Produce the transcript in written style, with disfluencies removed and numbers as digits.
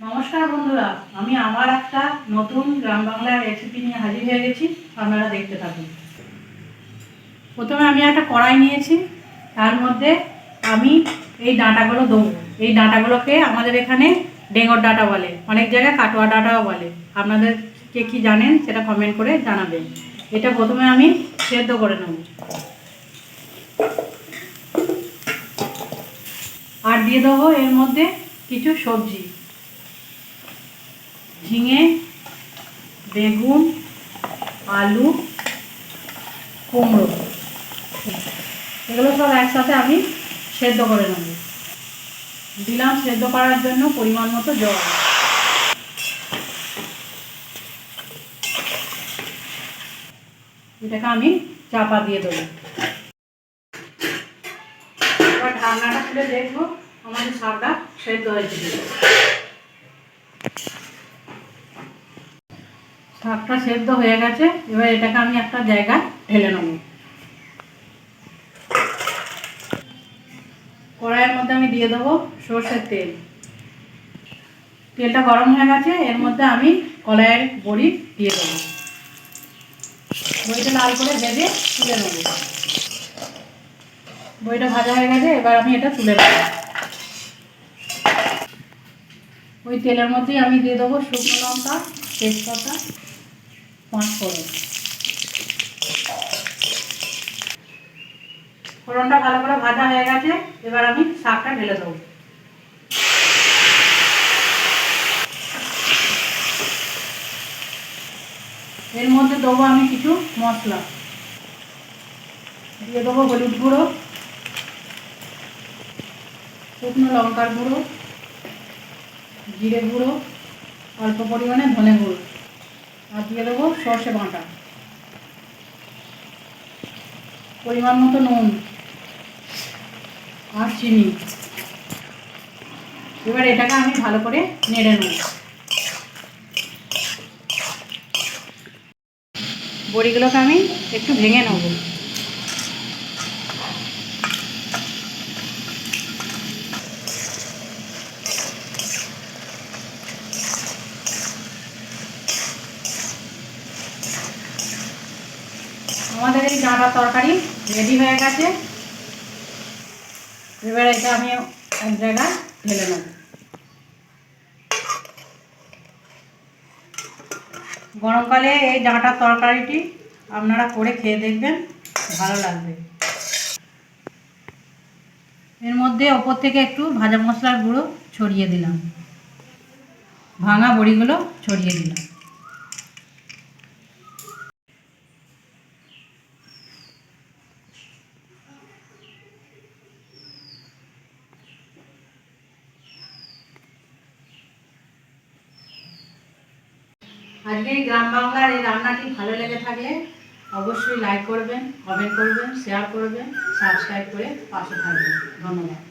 নমস্কার বন্ধুরা, আমি আমার একটা নতুন গ্রাম বাংলার রেসিপি নিয়ে হাজির হয়ে গেছি। আপনারা দেখতে থাকুন। প্রথমে আমি একটা কড়াই নিয়েছি, তার মধ্যে আমি এই ডাঁটাগুলো দেবো। এই ডাঁটাগুলোকে আমাদের এখানে ডেঙ্গর ডাঁটা বলে, অনেক জায়গায় কাটোয়া ডাঁটাও বলে। আপনাদের কে কী জানেন সেটা কমেন্ট করে জানাবেন। এটা প্রথমে আমি সেদ্ধ করে নেব। আর দিয়ে দেবো এর মধ্যে কিছু সবজি, ঝিঙে, বেগুন, আলু, কুমড়ো, এগুলো সব একসাথে আমি সেদ্ধ করে নেব। দিলাম সেদ্ধ করার জন্য পরিমাণ মতো জল। এটাকে আমি চাপা দিয়ে দেবো। এবার ঢাকনাটা খুলে দেখবো আমাদের শাকটা সেদ্ধ হয়েছে। শাকটা সেদ্ধ হয়ে গেছে। এবার এটাকে আমি একটা জায়গায় ঢেলে নেব। কড়াইয়ের মধ্যে আমি দিয়ে দেবো সর্ষের তেল। তেলটা গরম হয়ে গেছে, এর মধ্যে আমি কলাইয়ের বড়ি দিয়ে দেবো। বড়িটা লাল করে ভেজে তুলে নেব। বড়িটা ভাজা হয়ে গেছে, এবার আমি এটা তুলে নেব। ওই তেলের মধ্যেই আমি দিয়ে দেবো শুকনো লঙ্কা, তেজপাতা, পাঁচফোড়ন। ফোড়নটা ভালো করে ভাজা হয়ে গেছে, এবার আমি শাকটা ঢেলে দেবো। এর মধ্যে দেবো আমি কিছু মশলা। দিয়ে দেবো হলুদ গুঁড়ো, শুকনো লঙ্কার গুঁড়ো, জিরে গুঁড়ো, অল্প পরিমাণে ধনে গুঁড়ো, আর দিয়ে দেবো সর্ষে বাটা, পরিমাণ মতো নুন আর চিনি। এবার এটাকে আমি ভালো করে নেড়ে নেব। বড়িগুলোকে আমি একটু ভেঙে নেব। আমাদের এই ডাঁটার তরকারি রেডি হয়ে গেছে। এবার এটা আমি এক জায়গায় ঢেলে নেব। গরমকালে এই ডাঁটার তরকারিটি আপনারা করে খেয়ে দেখবেন, ভালো লাগবে। এর মধ্যে ওপর থেকে একটু ভাজা মশলার গুঁড়ো ছড়িয়ে দিলাম, ভাঙা বড়িগুলো ছড়িয়ে দিলাম। আজকে এই গ্রাম বাংলার এই রান্নাটি ভালো লেগে থাকলে অবশ্যই লাইক করবেন, কমেন্ট করবেন, শেয়ার করবেন, সাবস্ক্রাইব করে পাশে থাকবেন। ধন্যবাদ।